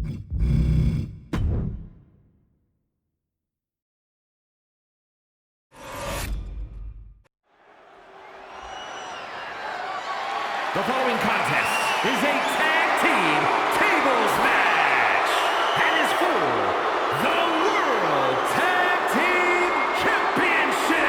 The following contest is a tag team tables match and is for the World Tag Team Championship.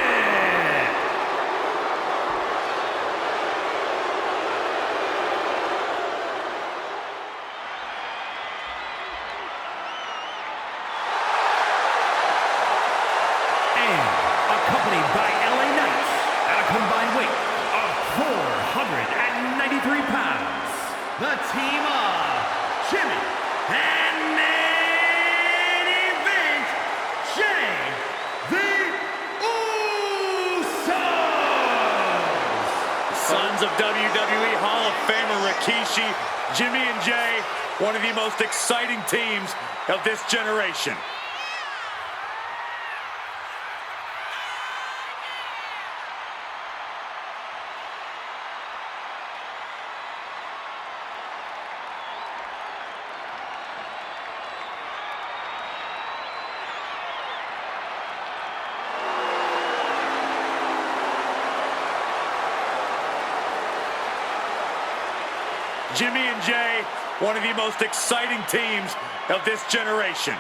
And accompanied by LA Knights at a combined weight of 493 pounds, the team of Jimmy and main event Jay the Usos. Sons of WWE Hall of Famer Rikishi, Jimmy and Jay, one of the most exciting teams of this generation. Jimmy and Jay, one of the most exciting teams of this generation.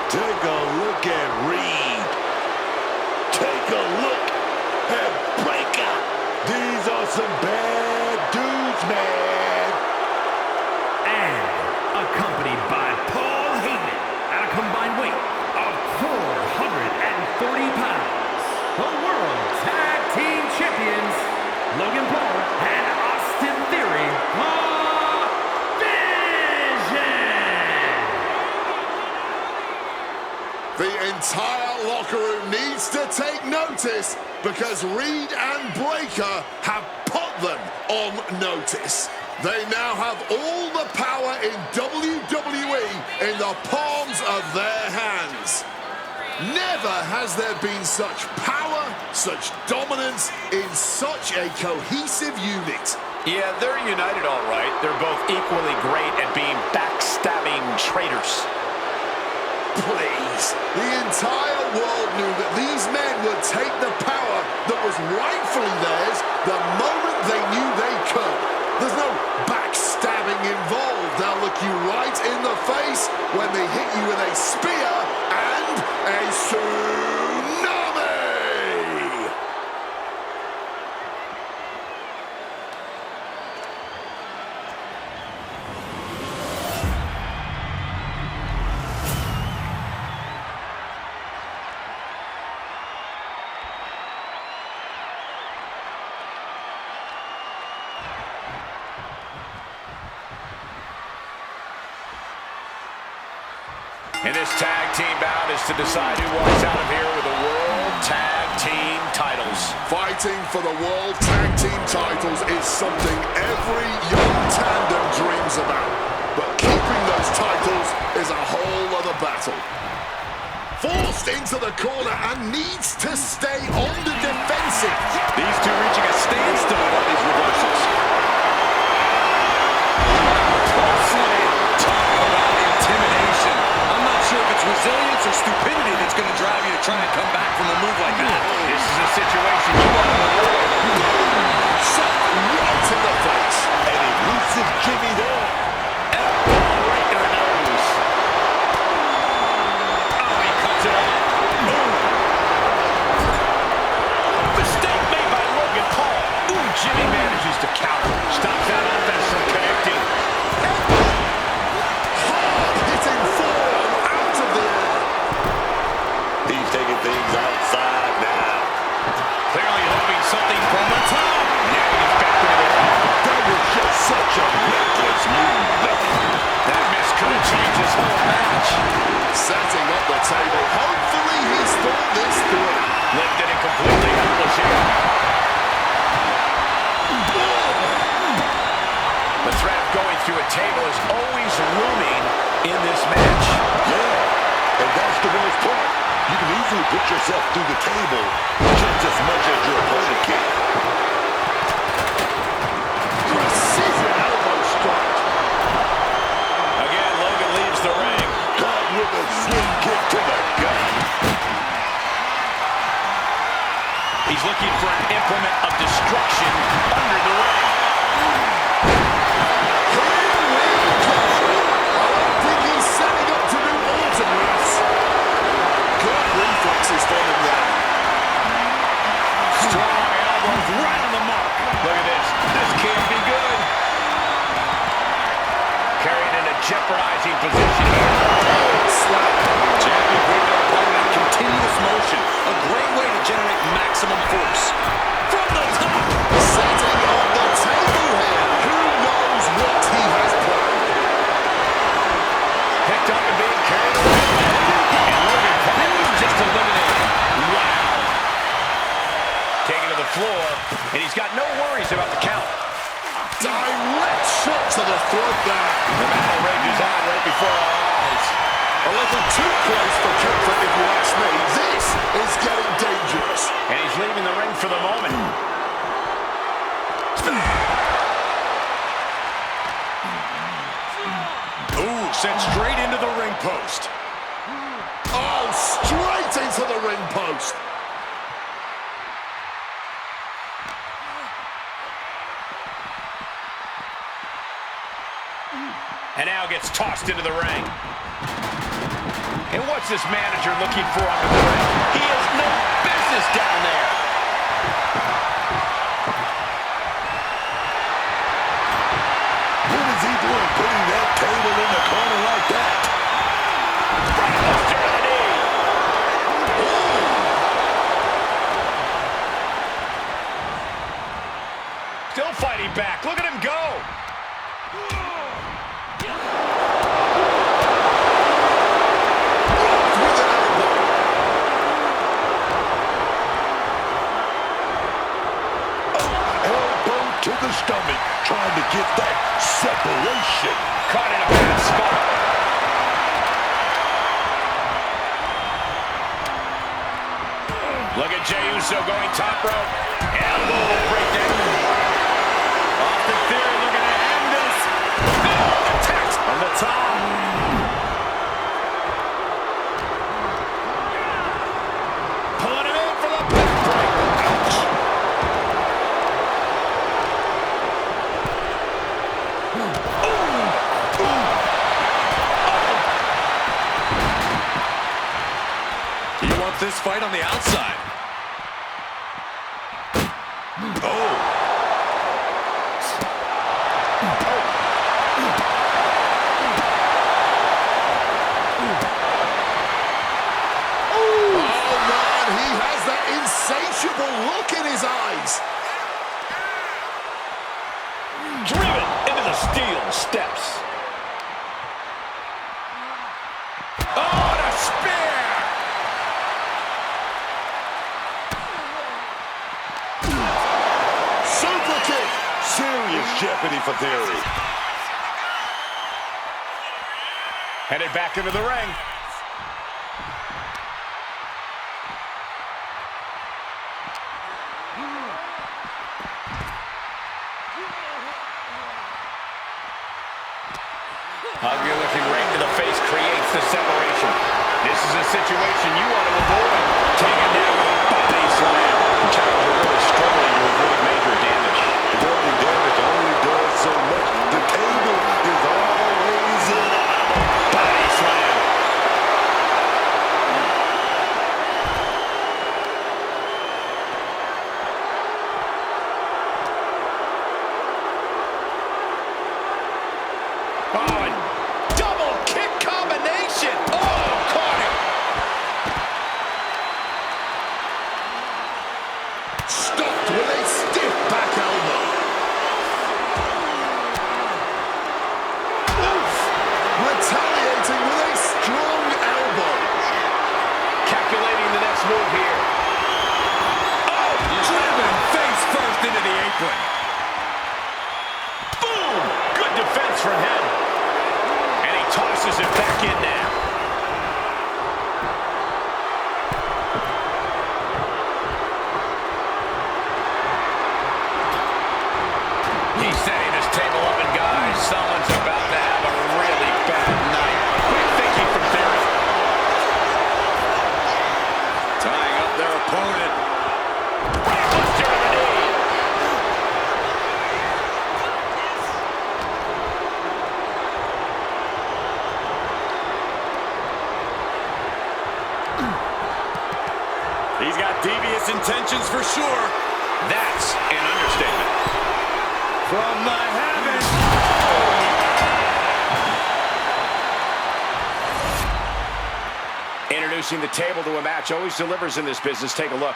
Take a look at Reed. Take a look at Breaker. These are some bad dudes, man. And accompanied by Paul Heyman at a combined weight of 440 pounds, the World Tag Team Champions, Logan Paul and Austin Theory, The entire locker room needs to take notice because Reed and Breaker have put them on notice. They now have all the power in WWE in the palms of their hands. Never has there been such power, such dominance in such a cohesive unit. Yeah, they're united all right. They're both equally great at being backstabbing traitors. Please, the entire world knew that these men would take the power that was rightfully theirs the moment they knew they could. There's no backstabbing involved. They'll look you right in the face when they hit you with a spear and a tsunami! And this tag team bout is to decide who walks out of here with the World Tag Team titles. Fighting for the World Tag Team titles is something every young tandem dreams about. But keeping those titles is a whole other battle. Forced into the corner and needs to stay on the defensive. These two reaching a standstill on these reversals. Talk about intimidation. I'm not sure if it's resilience or stupidity that's going to drive you to try and come back from a move like that. This is a situation you want to avoid. Shot right in the face. An elusive Jimmy there. Elbow right in the nose. Oh, he cuts it off. Mistake made by Logan Paul. Ooh, Jimmy manages to counter. Stops that offense from connecting. Hard-hitting forearm out of the air. He's taking things outside now. Clearly hoping something from the top. Yeah, he's back into the ring. That was just such a reckless move. That miss could have changed this whole match. Setting up the table. Hopefully he's thought this through. Lifted and completely helpless here. to a table is always looming in this match. Yeah, and that's the worst part. You can easily put yourself through the table just as much as your opponent can. Precision elbow strike. Again, Logan leaves the ring. Caught with a slim kick to the gut. He's looking for an implement of destruction under the ring. Setting up to do ultimates. Good reflexes from him there. Strong elbows right on the mark. Look at this. This can't be good. Carried in a jeopardizing position here. Slap. Champion bringing their opponent in continuous motion. A great way to generate maximum force. From the top. Setting on the table here. Who knows what he has planned? Picked up and being carried away. And Logan Paul was just eliminated. Wow. Taken to the floor, and he's got no worries about the count. Direct shot to the throat there. The battle rages on right before our eyes. A little too close for comfort, if you ask me. This is getting dangerous. And he's leaving the ring for the moment. Ooh, sent straight into the ring post. Oh, straight into the ring post. And now gets tossed into the ring. And what's this manager looking for under the ring? He has no business down there. What is he doing putting that table in the corner like that? Brainbuster to the knee. Still fighting back. Look at him go. To the stomach, trying to get that separation. Caught in a bad spot. Look at Jey Uso going top rope. Elbow breakdown. Austin Theory looking to end this. Oh, attacks from the top. Pulling him in for the backbreak. Ouch. You want this fight on the outside. Insatiable look in his eyes. Driven into the steel steps. Oh, and a spear! Super kick. Serious jeopardy for Theory. Headed back into the ring. Ugly looking right to the face creates the separation. This is a situation you want to avoid. Taken down with a body slam. The challenger really struggling to avoid major damage. Avoiding damage only does so much. The table is always in. Body slam. Oh, and double kick combination. Oh, caught him. from him. And he tosses it back in now. He's setting this table up, and guys, someone's about to have a really bad night. Quick thinking from there. Tying up their opponent. Brainbuster to the knee. He's got devious intentions for sure. That's an understatement. From the heavens. Introducing the table to a match always delivers in this business. Take a look.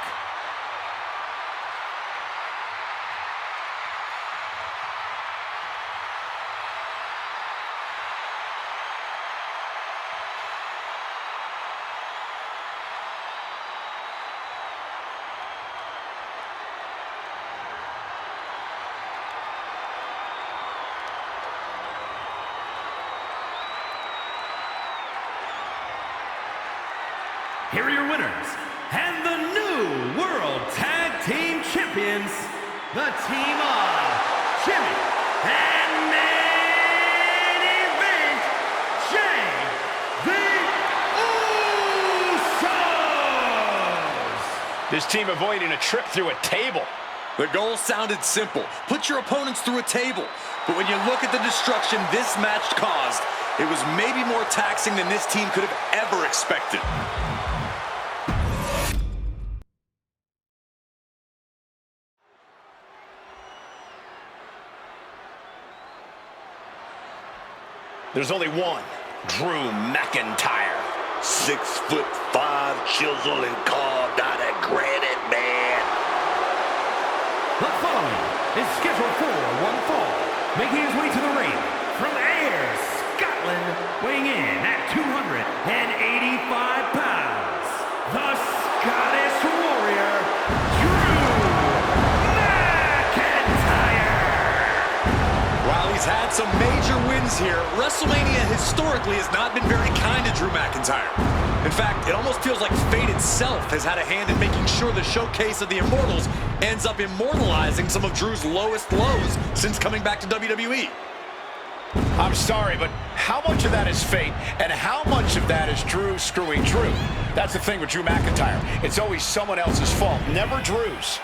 Here are your winners, and the new World Tag Team Champions, the team of Jimmy and main event, Jay the Usos. This team avoiding a trip through a table. The goal sounded simple. Put your opponents through a table. But when you look at the destruction this match caused, it was maybe more taxing than this team could have ever expected. There's only one, Drew McIntyre. 6'5", chiseled and carved out of granite, man. The following is scheduled for one fall, making his way to the ring from Ayr, Scotland, weighing in at 285 pounds, the Scottish Warrior, Drew McIntyre. While he's had some major wins here, WrestleMania historically has not been very kind to Drew McIntyre. In fact, it almost feels like fate itself has had a hand in making sure the showcase of the Immortals ends up immortalizing some of Drew's lowest lows since coming back to WWE. I'm sorry, but how much of that is fate, and how much of that is Drew screwing Drew? That's the thing with Drew McIntyre. It's always someone else's fault, never Drew's.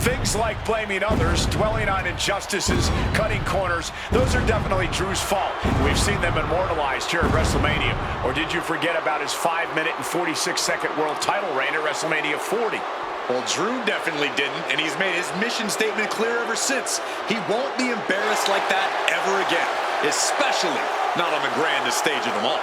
Things like blaming others, dwelling on injustices, cutting corners, those are definitely Drew's fault. We've seen them immortalized here at WrestleMania. Or did you forget about his 5-minute and 46-second world title reign at WrestleMania 40? Well, Drew definitely didn't, and he's made his mission statement clear ever since. He won't be embarrassed like that ever again, especially not on the grandest stage of them all.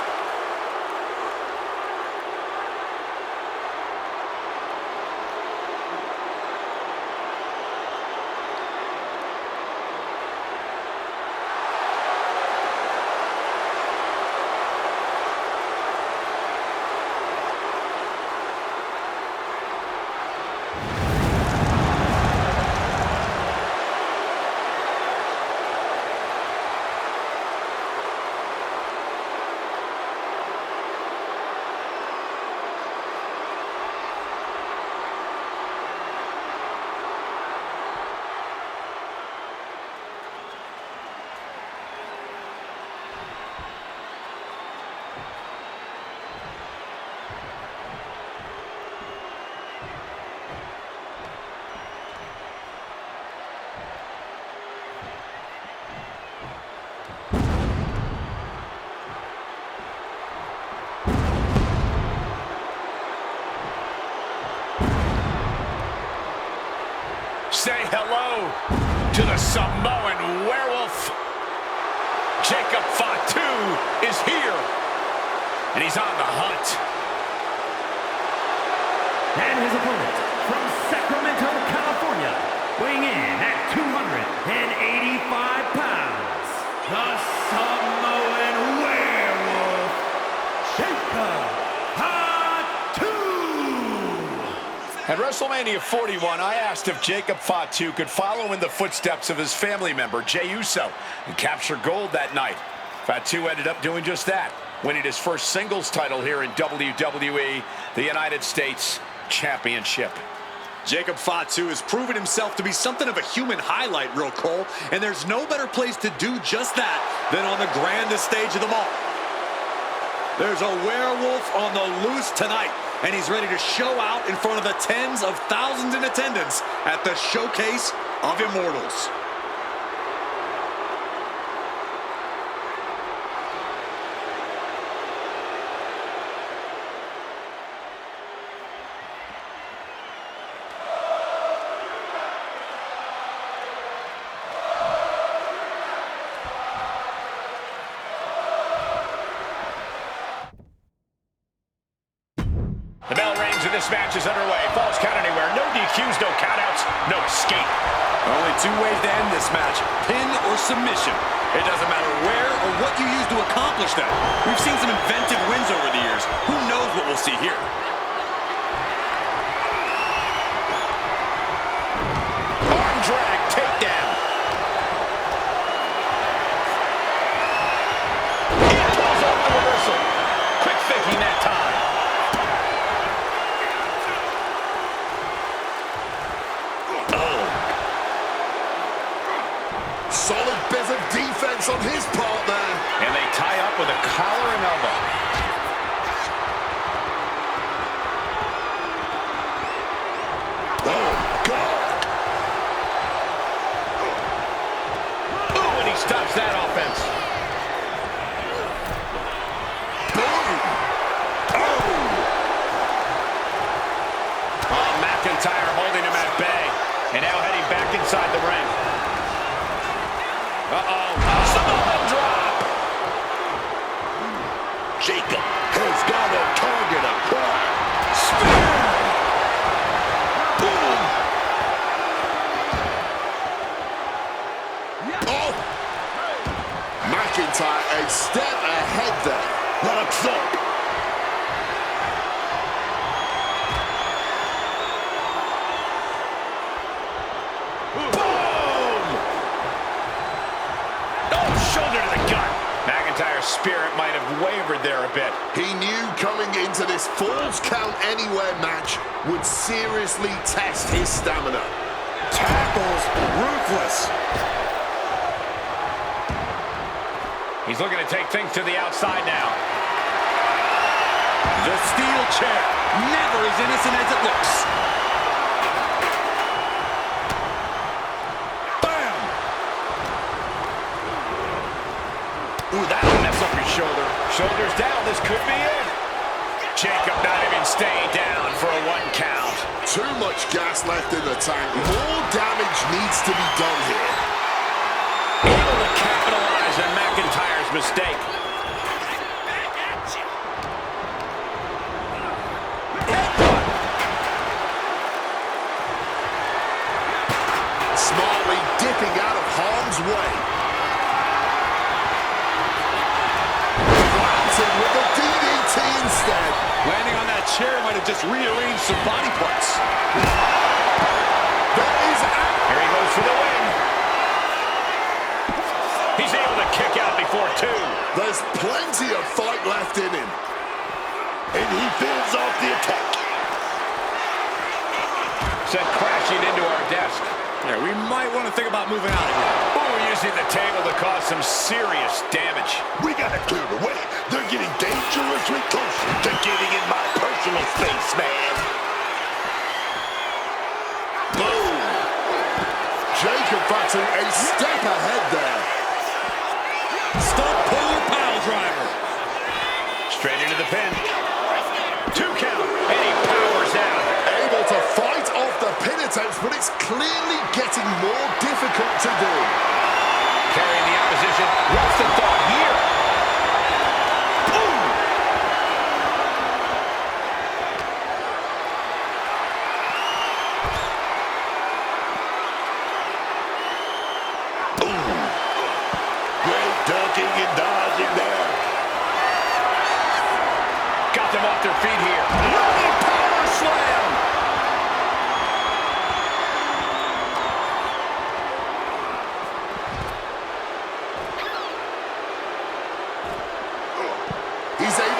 Say hello to the Samoan werewolf. Jacob Fatu is here, and he's on the hunt. And his opponent from Sacramento, California, weighing in at 285 pounds, the Samoan werewolf, Jacob Fatu. And At WrestleMania 41, I asked if Jacob Fatu could follow in the footsteps of his family member, Jey Uso, and capture gold that night. Fatu ended up doing just that, winning his first singles title here in WWE, the United States Championship. Jacob Fatu has proven himself to be something of a human highlight, Real Cole, and there's no better place to do just that than on the grandest stage of them all. There's a werewolf on the loose tonight, and he's ready to show out in front of the tens of thousands in attendance at the Showcase of Immortals. The bell rings and this match is underway. Falls count anywhere. No DQs, no countouts, no escape. Only two ways to end this match, pin or submission. It doesn't matter where or what you use to accomplish that. We've seen some inventive wins over the years. Who knows what we'll see here? Arm drag, takedown. He pulls off the reversal. Quick thinking that time. Solid bit of defense on his part there. And they tie up with a collar and elbow. Oh, God. Ooh, and he stops that offense. Boom. Oh, McIntyre holding him at bay. And now heading back inside the ring. Samoan drop. Jacob has got a target acquired. Spear. Boom. Oh. McIntyre a step ahead there. Locks up. Shoulder to the gut. McIntyre's spirit might have wavered there a bit. He knew coming into this Falls Count Anywhere match would seriously test his stamina. Tackles ruthless. He's looking to take things to the outside now. The steel chair, never as innocent as it looks. Bam! Ooh, that'll mess up your shoulder. Shoulders down, this could be it. Jacob not even staying down for a 1 count. Too much gas left in the tank. More damage needs to be done here. Able to capitalize on McIntyre's mistake. Smartly dipping out of harm's way. Planted with the DDT instead. Landing on that chair might have just rearranged some body parts. There is Here he goes for the win. He's able to kick out before 2. There's plenty of fight left in him. And he fends off the attack. Sent crashing into our desk. Yeah, we might want to think about moving out of here. Ooh, using the table to cause some serious damage. We gotta clear the way. They're getting dangerously close to getting in my personal space, man. Boom. Jacob Fatu a step ahead there. Stump puller pile driver. Straight into the pin. 2 count, and he powers out. Able to fight off the pin attempts, but it's clearly getting more difficult to do. Carrying the opposition. What's the thought here? Boom! Great ducking and dodging there. Got them off their feet here. Running power slam!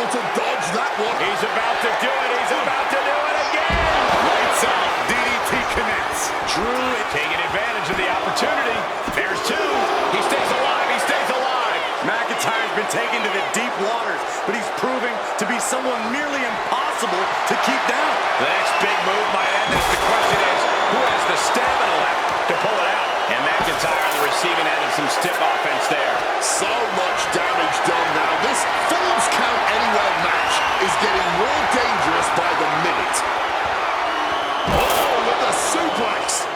able to dodge that one. He's about to do it. He's about to do it again. Lights out. DDT connects. Drew taking advantage of the opportunity. There's two. He stays alive. He stays alive. McIntyre's been taken to the deep waters, but he's proving to be someone nearly impossible to keep down. The next big move might end this. The question is, who has the stamina left to pull it out? And McIntyre on the receiving end of some stiff offense there. So much damage done now. This Falls Count Anywhere match is getting more dangerous by the minute. Oh, with the suplex.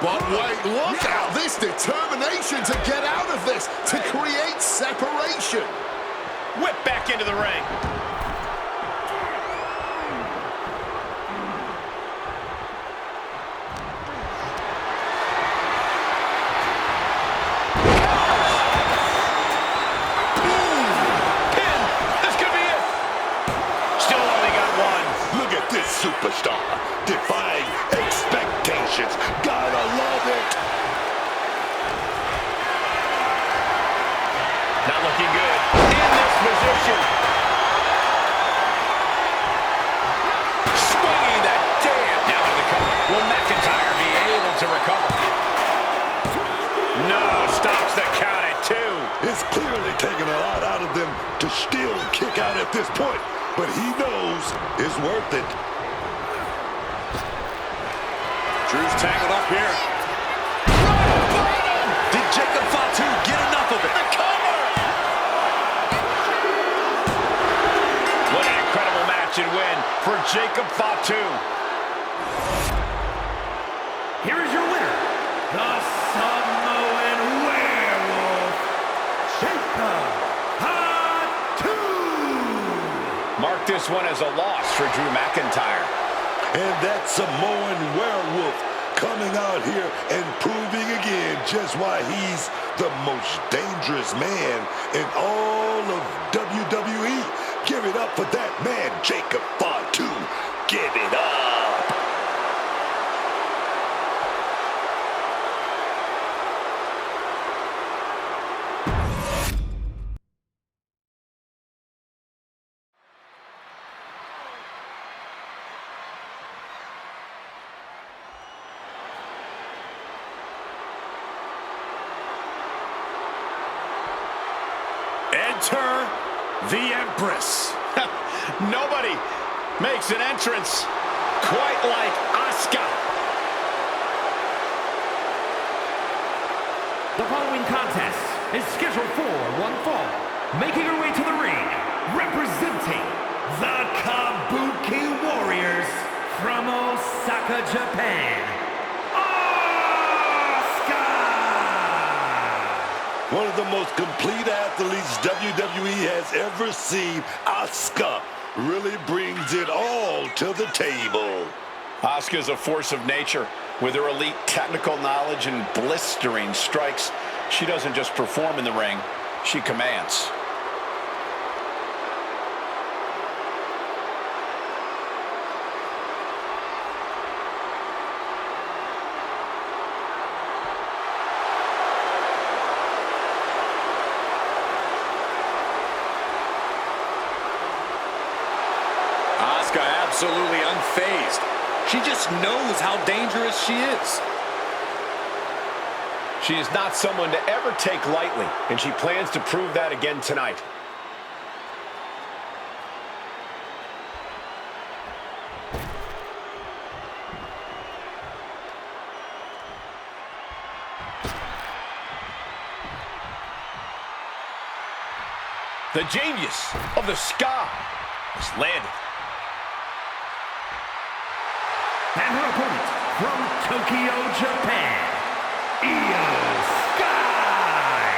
But wait, look at this determination to get out of this, to create separation. Whip back into the ring. Pin. This could be it. Still only got one. Look at this superstar, defying expectations. Gotta love it. Not looking good. In this position. Swinging that damn. Down to the cover. Will McIntyre be able to recover? No, stops the count at two. It's clearly taking a lot out of them to still kick out at this point, but he knows it's worth it. Drew's tangled up here. Did Jacob Fatu get enough of it? The cover! What an incredible match and win for Jacob Fatu. Here is your winner, the Samoan Werewolf, Jacob Fatu. Mark this one as a loss for Drew McIntyre. And that Samoan Werewolf coming out here and proving again just why he's the most dangerous man in all of WWE. Give it up for that man, Jacob Fatu. Give it up. Enter the Empress. Nobody makes an entrance quite like Asuka. The following contest is scheduled for one fall. Making her way to the ring, representing the Kabuki Warriors from Osaka, Japan, One of the most complete athletes WWE has ever seen. Asuka really brings it all to the table. Asuka is a force of nature. With her elite technical knowledge and blistering strikes, she doesn't just perform in the ring, she commands. Absolutely unfazed. She just knows how dangerous she is. She is not someone to ever take lightly, and she plans to prove that again tonight. The genius of the sky has landed. and her opponent from Tokyo, Japan, Io Sky.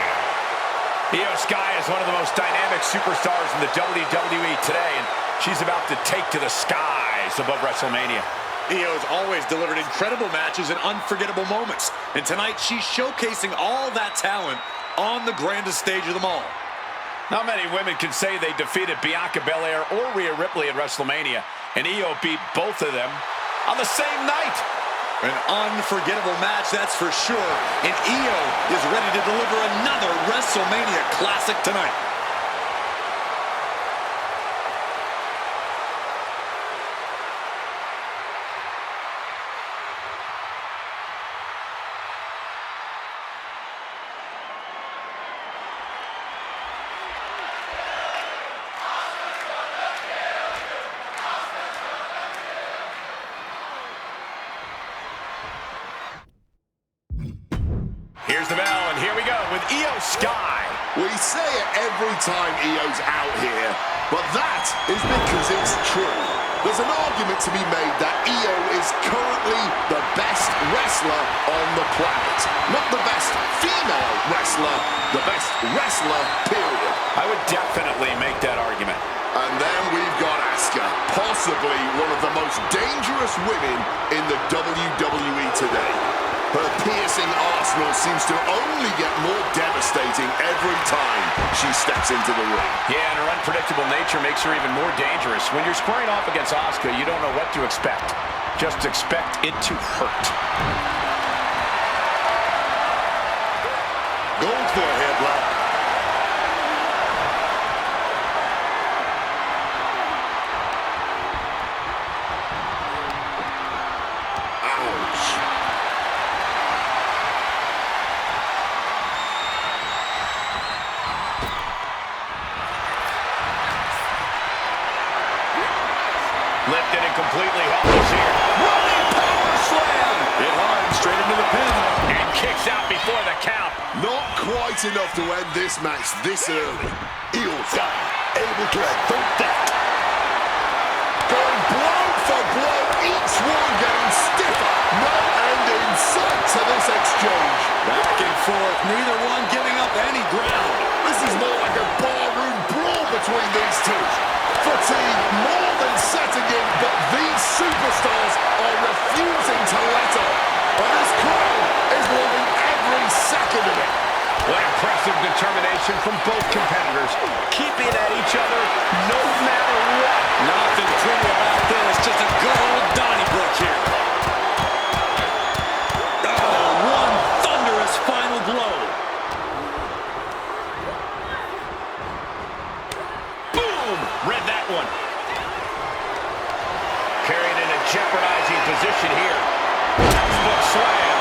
Io Sky is one of the most dynamic superstars in the WWE today, and she's about to take to the skies above WrestleMania. Io's always delivered incredible matches and unforgettable moments. And tonight, she's showcasing all that talent on the grandest stage of them all. Not many women can say they defeated Bianca Belair or Rhea Ripley at WrestleMania, and Io beat both of them on the same night. An unforgettable match, that's for sure. And Io is ready to deliver another WrestleMania classic tonight. Here's the bell, and here we go with Io Sky. We say it every time Io's out here, but that is because it's true. There's an argument to be made that Io is currently the best wrestler on the planet. Not the best female wrestler, the best wrestler, period. I would definitely make that argument. And then we've got Asuka, possibly one of the most dangerous women in the WWE today. Her piercing arsenal seems to only get more devastating every time she steps into the ring. Yeah, and her unpredictable nature makes her even more dangerous. When you're squaring off against Asuka, you don't know what to expect. Just expect it to hurt. Goes for a headlock. Lifted and completely helpless here. Running power slam! Hit hard, straight into the pin. And kicks out before the count. Not quite enough to end this match this early. Io Sky able to avert that. Going blow for blow, each one getting stiffer. No end in sight to this exchange. Back and forth, neither one giving up any ground. This is more like a barroom brawl between these two. Fatigue more than setting in, but these superstars are refusing to let up. And this crowd is loving every second of it. What impressive determination from both competitors. Keeping at each other no matter what. Nothing pretty about this, just a good old Donnybrook here. Oh, one thunderous final blow. Boom! Read that one. Carried in a jeopardizing position here. Textbook slam.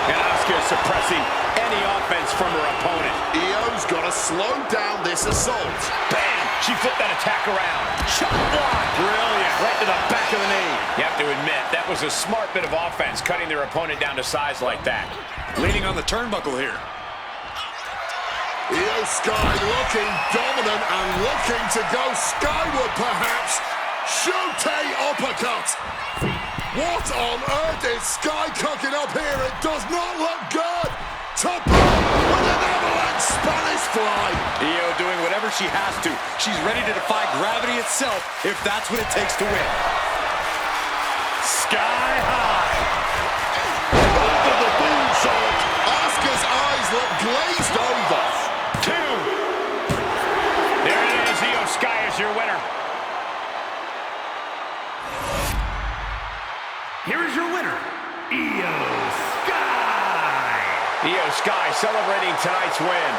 And Asuka suppressing any offense from her opponent. Io's got to slow down this assault. Bam! She flipped that attack around. Shot block. Brilliant. Right to the back of the knee. You have to admit, that was a smart bit of offense, cutting their opponent down to size like that. Leaning on the turnbuckle here. Io Sky looking dominant and looking to go skyward perhaps. Shoot uppercut. What on earth is Sky cooking up here? It does not look good. Top with an avalanche Spanish fly. Io doing whatever she has to. She's ready to defy gravity itself if that's what it takes to win. Sky high. Over the moonsault. Asuka's eyes look glazed over. 2. There it is. Io Sky is your winner. Here is your winner, Io Sky. Io Sky celebrating tonight's win.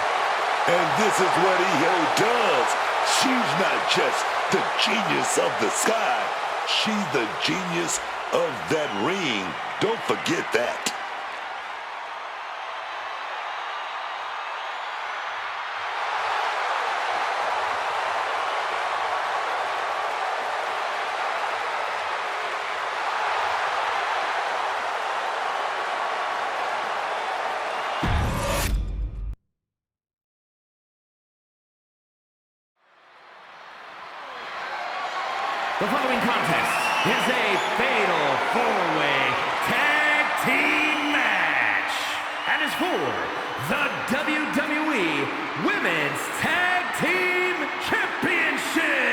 And this is what Io does. She's not just the genius of the sky. She's the genius of that ring. Don't forget that. The following contest is a fatal four-way tag team match and is for the WWE Women's Tag Team Championship.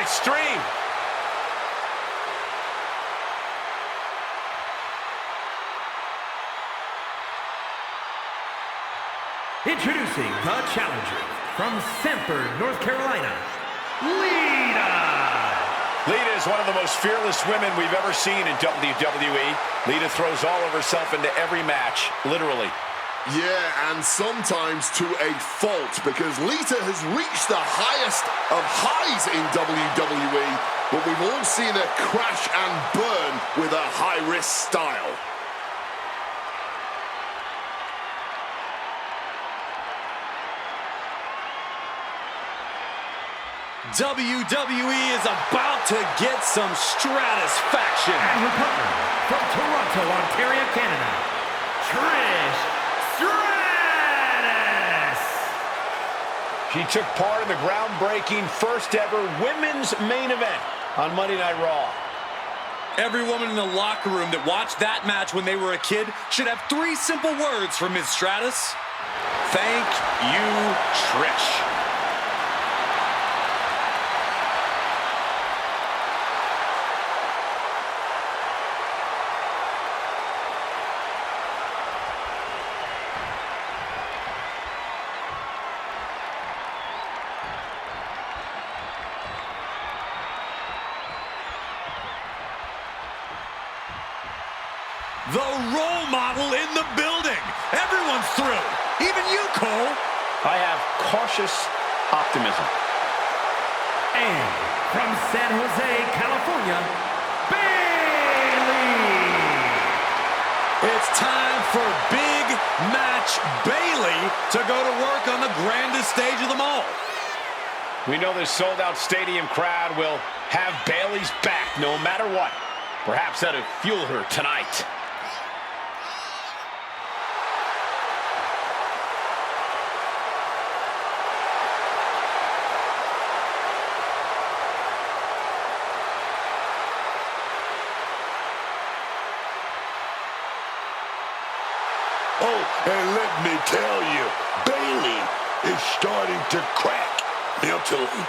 extreme. Introducing the challenger from Sanford, North Carolina, Lita. Lita is one of the most fearless women we've ever seen in WWE. Lita throws all of herself into every match, literally. Yeah, and sometimes to a fault, because Lita has reached the highest of highs in WWE, but we've all seen her crash and burn with her high-risk style. WWE is about to get some stratisfaction. And her partner from Toronto, Ontario, Canada, Trish Stratus. She took part in the groundbreaking first ever women's main event on Monday Night Raw. Every woman in the locker room that watched that match when they were a kid should have 3 simple words from Ms. Stratus. Thank you, Trish. The role model in the building. Everyone's through. Even you, Cole. I have cautious optimism. And from San Jose, California, Bayley. It's time for Big Match Bayley to go to work on the grandest stage of them all. We know this sold-out stadium crowd will have Bayley's back no matter what. Perhaps that'll fuel her tonight. Oh, and let me tell you, Bayley is starting to crack mentally.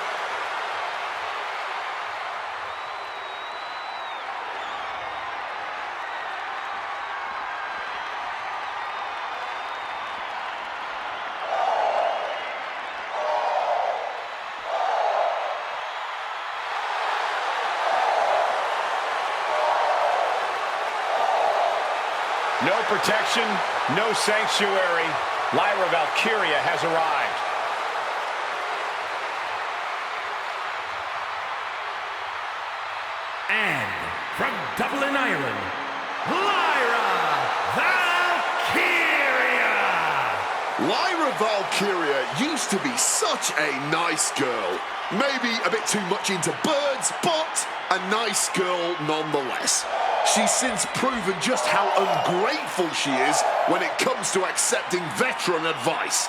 No protection, no sanctuary. Lyra Valkyria has arrived. And from Dublin, Ireland, Lyra Valkyria. Lyra Valkyria used to be such a nice girl. Maybe a bit too much into birds, but a nice girl nonetheless. She's since proven just how ungrateful she is when it comes to accepting veteran advice.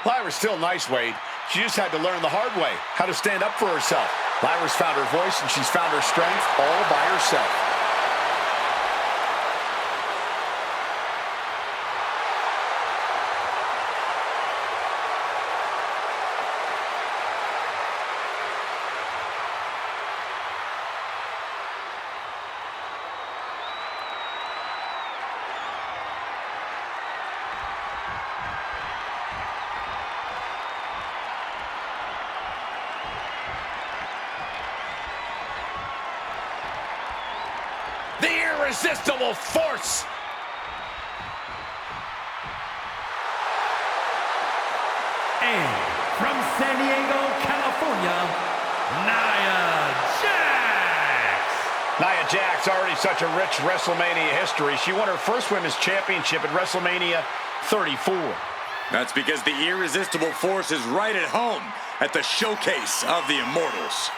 Lyra's still nice, Wade. She just had to learn the hard way how to stand up for herself. Lyra's found her voice and she's found her strength all by herself. The irresistible force. And from San Diego, California, Nia Jax. Nia Jax, already such a rich WrestleMania history. She won her first women's championship at WrestleMania 34. That's because the irresistible force is right at home at the showcase of the Immortals.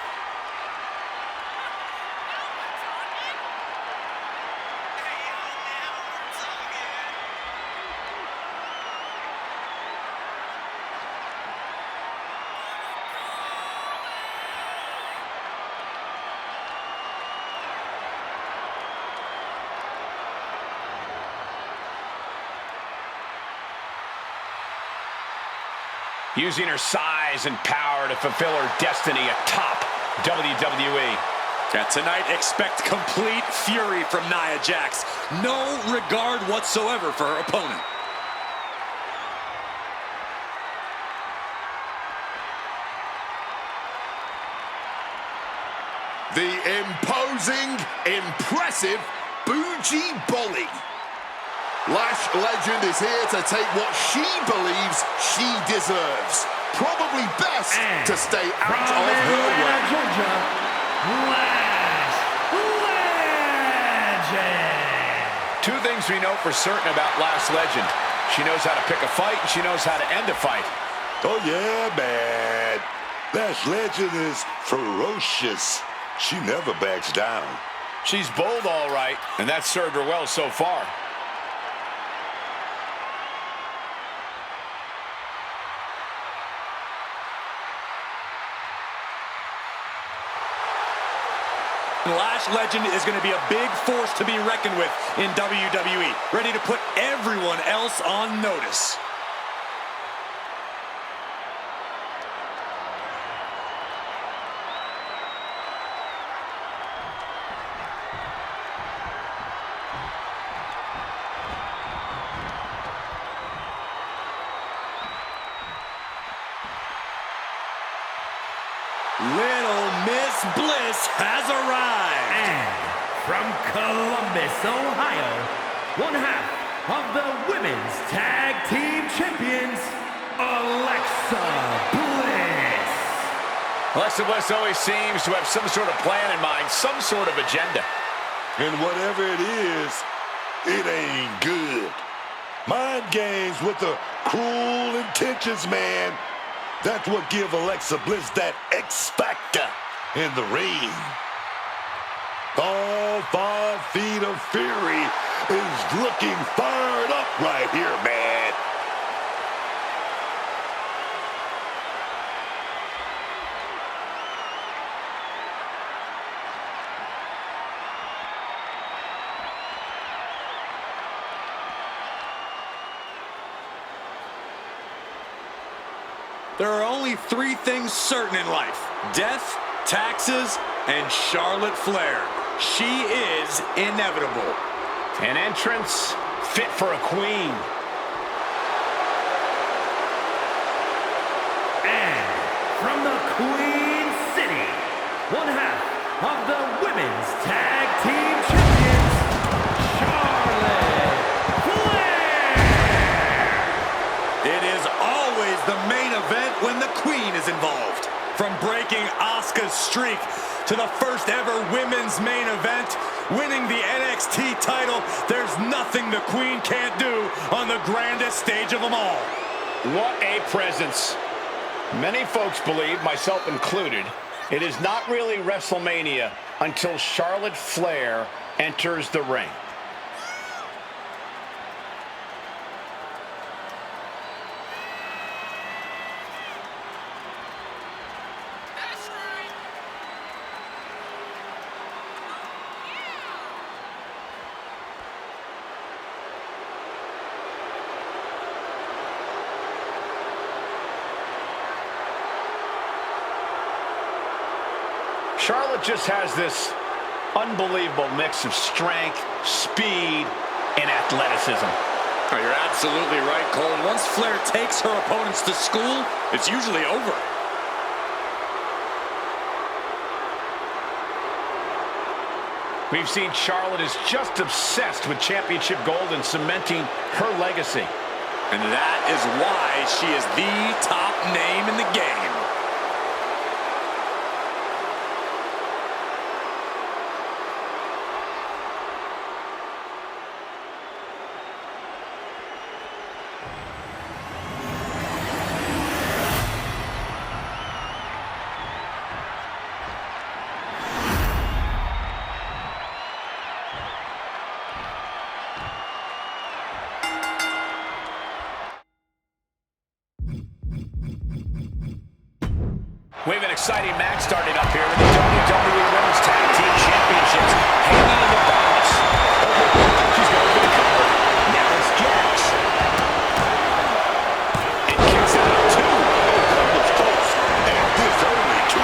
Using her size and power to fulfill her destiny atop WWE. Yeah, tonight, expect complete fury from Nia Jax. No regard whatsoever for her opponent. The imposing, impressive Bougie Bolly. Lash Legend is here to take what she believes she deserves. Probably best to stay out of her way. Georgia, Lash Legend. Two things we know for certain about Lash Legend. She knows how to pick a fight, and she knows how to end a fight. Oh, yeah, man. Lash Legend is ferocious. She never backs down. She's bold, all right, and that's served her well so far. Lash Legend is going to be a big force to be reckoned with in WWE, ready to put everyone else on notice. Little Miss Bliss has arrived. And from Columbus, Ohio, one half of the Women's Tag Team Champions, Alexa Bliss. Alexa Bliss always seems to have some sort of plan in mind, some sort of agenda. And whatever it is, it ain't good. Mind games with the cruel intentions, man. That's what give Alexa Bliss that X factor in the ring. All 5 feet of fury is looking fired up right here, man. There are only 3 things certain in life: death, taxes, and Charlotte Flair. She is inevitable. An entrance fit for a queen. And from the Queen City, one half of the Women's Tag Team Champions, Charlotte Flair. It is always the main event when the Queen is involved. From breaking Asuka's streak to the first ever women's main event, winning the NXT title, there's nothing the Queen can't do on the grandest stage of them all. What a presence. Many folks believe, myself included, it is not really WrestleMania until Charlotte Flair enters the ring. Charlotte just has this unbelievable mix of strength, speed, and athleticism. Oh, you're absolutely right, Cole. Once Flair takes her opponents to school, it's usually over. We've seen Charlotte is just obsessed with championship gold and cementing her legacy. And that is why she is the top name in the game. We have an exciting match starting up here with the WWE Women's Tag Team Championships hanging in the balance. She's going for the cover. Now it's Jax. And kicks out at 2. That was close. And this only 2.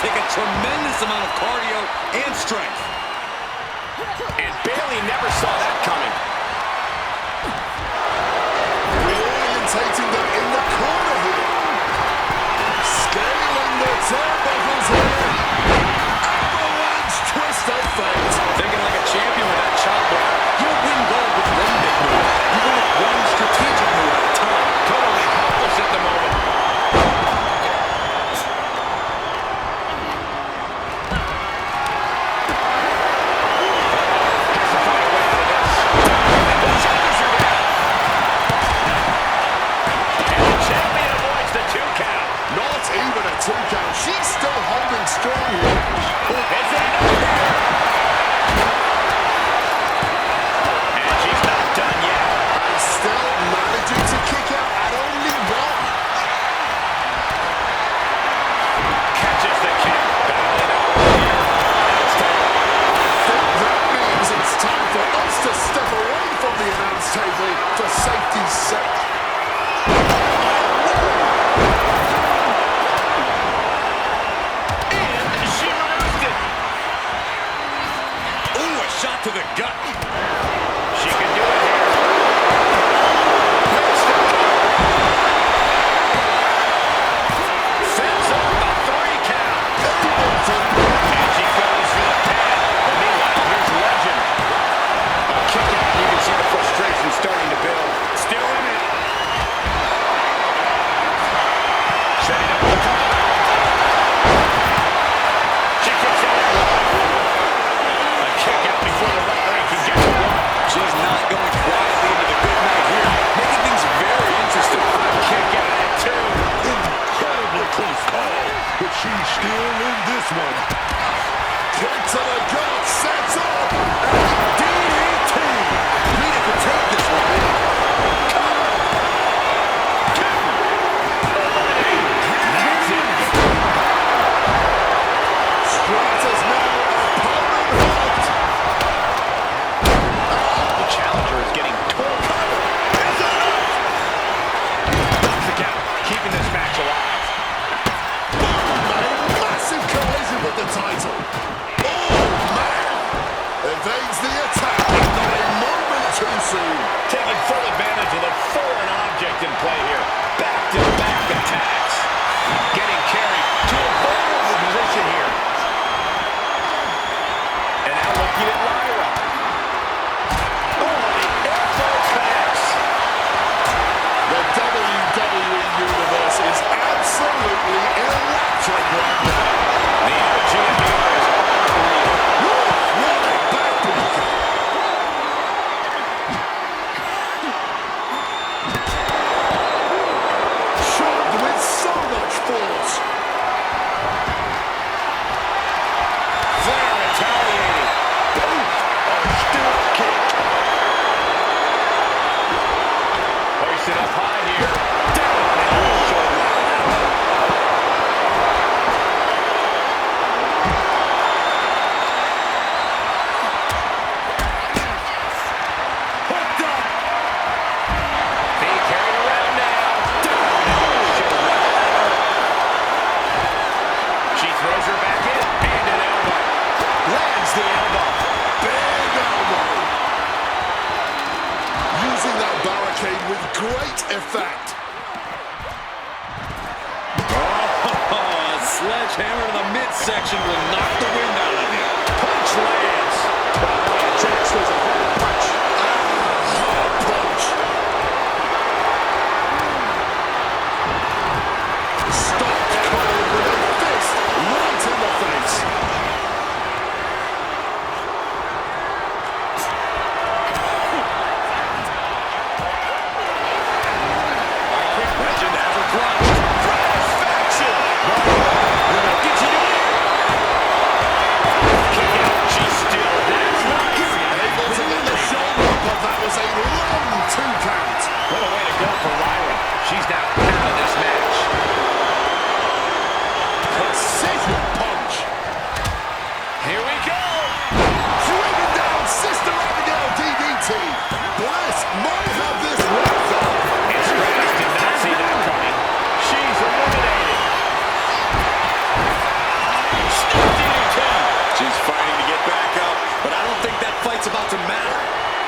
take a tremendous amount of cardio and strength. And Bayley never saw that coming. Reorientating them in the corner here. Scaling the turnbuckles here. Avalanche twist of fate. Thinking like a champion with that chop block. You don't win gold with one big move. You win with one strategic move at a time. Totally helpless at the moment. Two count. She's still holding strong here. Is it enough? And she's not done yet. And still managing to kick out at only one. Catches the kick. Battling over here. I think that means it's time for us to step away from the announce table for safety's sake. Shot to the gut. She can do it here. Sends up the 3 count. And she goes for the pin. But meanwhile, here's Legend. A kick out. You can see the frustration starting to build. Still in it. Setting up the cover. She kicks out at one. A kick out before the referee can get to one. She's not going quietly into the good night here, making things very interesting. Kick out at 2. Incredibly close call, but she's still in this one. Kick to the gut, sets up. DDT. Rita could take this one. Cover. 2. That's it. Strata's now opponent hooked. The challenger is getting torn. That's the count, keeping this match alive. A massive collision with the title. Oh, man. Evades the attack. Not a moment too soon. Taking full advantage of the foreign object in play here. Back-to-back attacks. Getting carried to a vulnerable position here. And now looking at Lyra. Oh, the elbow connects. The WWE Universe is absolutely electric right now. The energy in the air is unbelievable. What a backbreaker. Shoved with so much force. Flair retaliating. Boom. A stiff kick. Hoisted up high here. Down and a shoulder. Hooked up. Being carried around now. Down and a shoulder. She throws her back in. And an elbow. Lands the elbow. Big elbow. Using that barricade with great effect. Oh, a sledgehammer to the midsection will knock the wind out of you. Punch lands. Jax was a hard punch. Hard punch. Stopped cold with a fist right in the face. Legend has her crushed. Satisfaction. What did you do? Kick out. She to matter.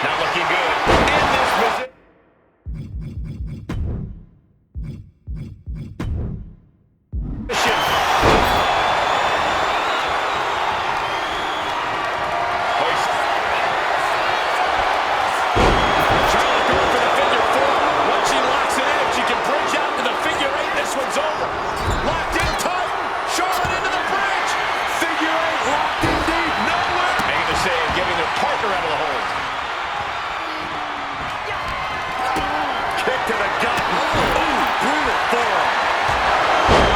Not looking good. In this position. Charlotte going for the figure four. Once she locks it in, she can bridge out to the figure eight. This one's over. Locked in tight. Charlotte into the bridge. Figure eight locked in deep. Nowhere. Making the save, getting their partner out of the hold. Kick to the gut. Ooh, brutal forearm.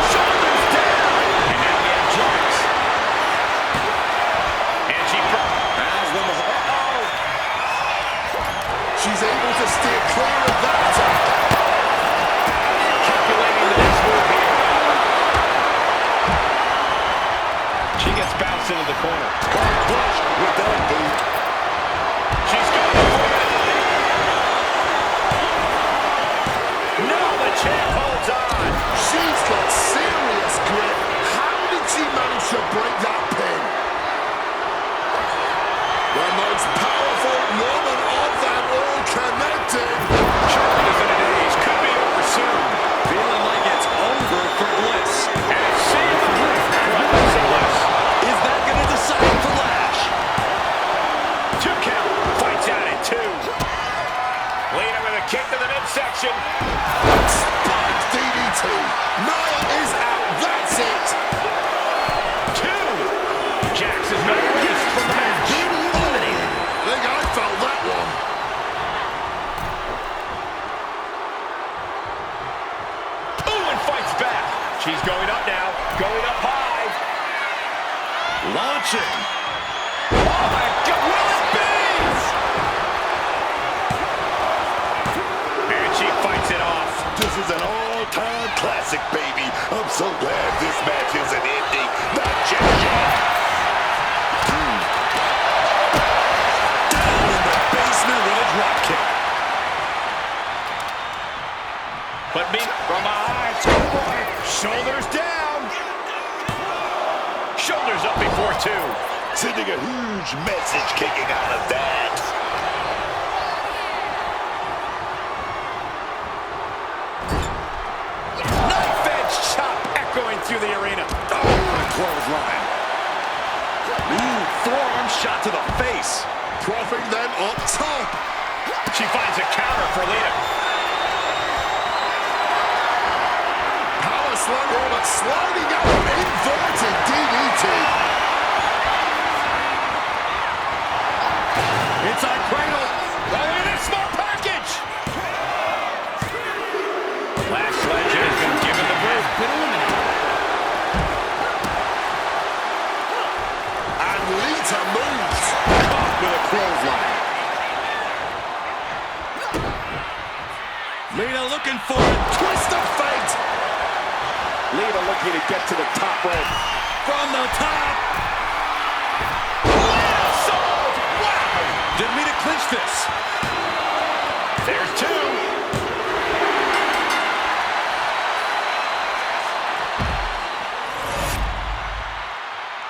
Shoulders down. And now we have Jax. And she has them. Uh-oh. She's able to steer clear of that attack. Calculating the next move here. She gets bounced into the corner. Flush with that boot. She's going for it. No, the champ holds on. She's got serious grip. How did she manage to break that pin? The most powerful woman of them all connected. Charlotte is in a daze. Could be over soon. Feeling like it's over for Bliss. And see the Bliss. Is that going to decide for Lash? 2 count. Fights out at 2. Leader with a kick to the midsection. Spike DDT. Nia is out. That's it. 2. Jax is not released from the match. Eliminated. I think I felt that one. Ooh, and fights back. She's going up now. Going up high. Launching. Oh, my God. Will it be? And she fights it off. This is an all-time classic, baby. I'm so glad this match isn't ending. Not just yet. Down in the basement with a drop kick. But me from behind. Shoulders down. Shoulders up before 2. Sending a huge message kicking out of that. Knife edge chop echoing through the arena. Oh, what a clothesline. Ooh, forearm shot to the face. Propping them up top. She finds a counter for Lita. Power slam here, but sliding out an inverted DDT. Inside cradle. Oh, look at this small package. Lash Legend has been given the boot. Been eliminated. And Lita moves. Caught with a clothesline. Lita looking for it. Twist of fate. Lita looking to get to the top rope. From the top. Sold! Wow! Didn't mean to clinch this. There's 2.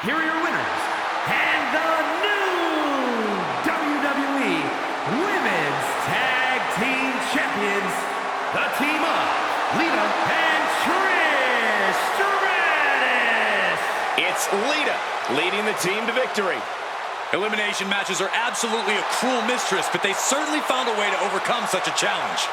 Here are your winners, and the new WWE Women's Tag Team Champions, the team of Lita and Trish Stratus. It's Lita leading the team to victory. Elimination matches are absolutely a cruel mistress, but they certainly found a way to overcome such a challenge.